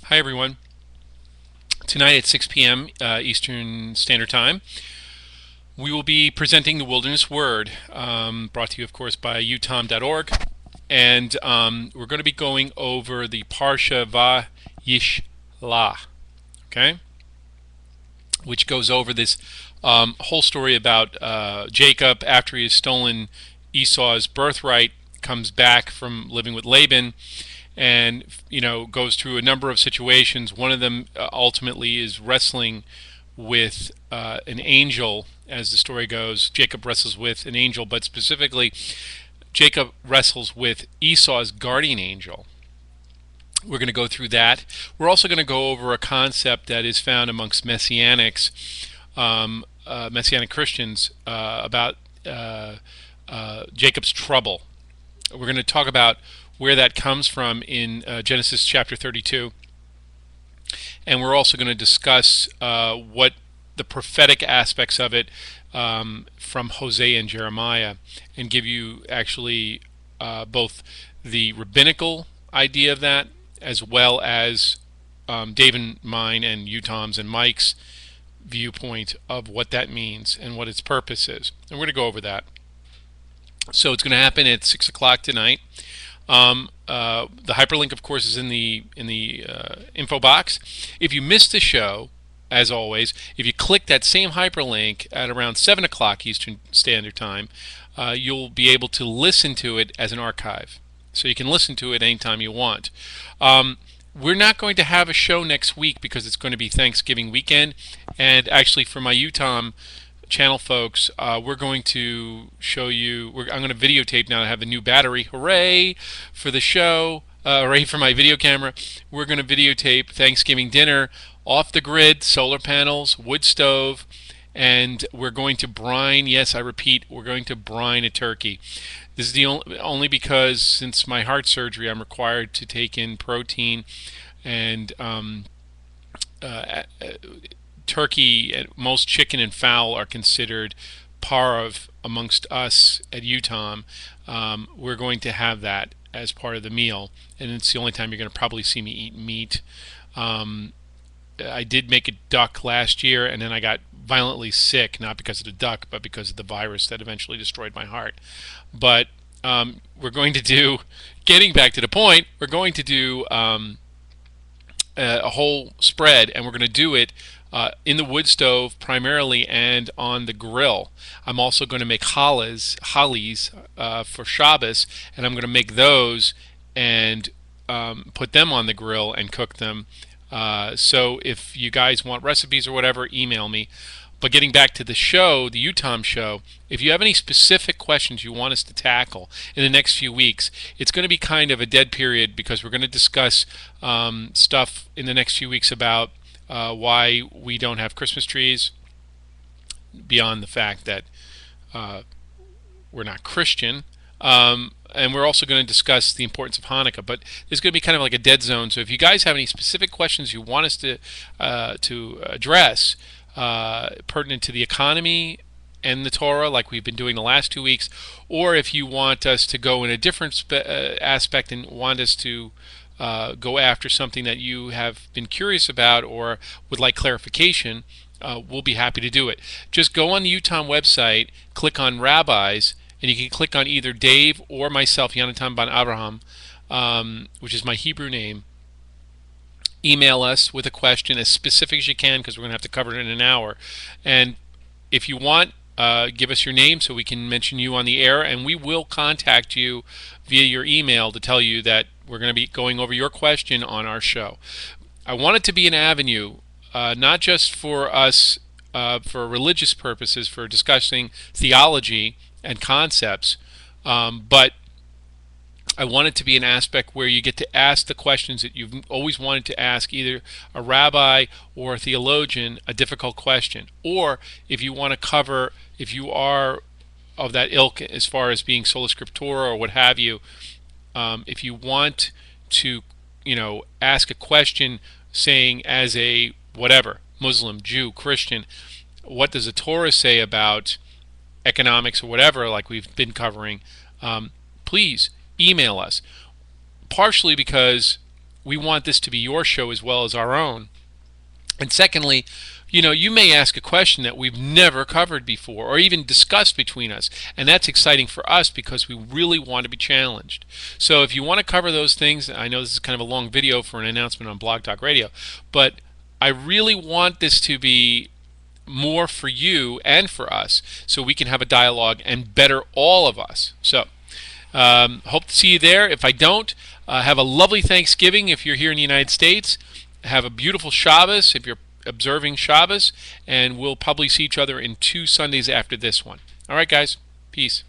Hi everyone. Tonight at 6 p.m. Eastern Standard Time, we will be presenting the Wilderness Word, brought to you, of course, by utom.org. And we're going to be going over the Parsha Vayishlah, okay? Which goes over this whole story about Jacob after he has stolen Esau's birthright, comes back from living with Laban, and goes through a number of situations. One of them ultimately is wrestling with an angel. As the story goes, Jacob wrestles with an angel, but specifically Jacob wrestles with Esau's guardian angel. We're going to go through that. We're also going to go over a concept that is found amongst Messianic Christians about Jacob's trouble. We're going to talk about where that comes from in Genesis chapter 32. And we're also going to discuss what the prophetic aspects of it from Hosea and Jeremiah, and give you actually both the rabbinical idea of that, as well as Dave and mine and Utom's and Mike's viewpoint of what that means and what its purpose is. And we're going to go over that. So it's going to happen at 6 o'clock tonight. The hyperlink, of course, is in the info box. If you missed the show, as always, if you click that same hyperlink at around 7 o'clock Eastern Standard Time, you'll be able to listen to it as an archive. So you can listen to it anytime you want. We're not going to have a show next week because it's going to be Thanksgiving weekend. And actually, for my Utom channel folks, we're going to show you, I'm going to videotape now. I have a new battery. Hooray for the show. Hooray for my video camera. We're going to videotape Thanksgiving dinner off the grid, solar panels, wood stove, and we're going to brine. Yes, I repeat, we're going to brine a turkey. This is the only because since my heart surgery, I'm required to take in protein, and turkey, most chicken and fowl are considered parv amongst us at Utom. We're going to have that as part of the meal, and it's the only time you're going to probably see me eat meat. I did make a duck last year, and then I got violently sick, not because of the duck, but because of the virus that eventually destroyed my heart. But we're going to do, getting back to the point, we're going to do a whole spread, and we're going to do it in the wood stove primarily and on the grill. I'm also going to make challis for Shabbos, and I'm going to make those and put them on the grill and cook them. So if you guys want recipes or whatever, email me. But getting back to the show, the Utom show, if you have any specific questions you want us to tackle in the next few weeks, it's going to be kind of a dead period because we're going to discuss stuff in the next few weeks about why we don't have Christmas trees, beyond the fact that we're not Christian. And we're also going to discuss the importance of Hanukkah, but there's going to be kind of like a dead zone. So if you guys have any specific questions you want us to address pertinent to the economy and the Torah, like we've been doing the last 2 weeks, or if you want us to go in a different aspect and want us to go after something that you have been curious about or would like clarification, we'll be happy to do it. Just go on the Utom website, click on Rabbis, and you can click on either Dave or myself, Yonatan Ben Abraham, which is my Hebrew name. Email us with a question as specific as you can, because we're going to have to cover it in an hour. And if you want, give us your name so we can mention you on the air, and we will contact you via your email to tell you that we're going to be going over your question on our show. I want it to be an avenue, not just for us, for religious purposes, for discussing theology and concepts, but I want it to be an aspect where you get to ask the questions that you've always wanted to ask either a rabbi or a theologian a difficult question. Or if you want to cover, if you are of that ilk as far as being sola scriptura or what have you, if you want to, ask a question saying as a whatever, Muslim, Jew, Christian, what does the Torah say about economics or whatever, like we've been covering, please email us. Partially because we want this to be your show as well as our own. And secondly, you may ask a question that we've never covered before or even discussed between us. And that's exciting for us because we really want to be challenged. So if you want to cover those things, I know this is kind of a long video for an announcement on Blog Talk Radio, but I really want this to be more for you and for us so we can have a dialogue and better all of us. So hope to see you there. If I don't, have a lovely Thanksgiving if you're here in the United States. Have a beautiful Shabbos if you're observing Shabbos, and we'll probably see each other in 2 Sundays after this one. All right, guys. Peace.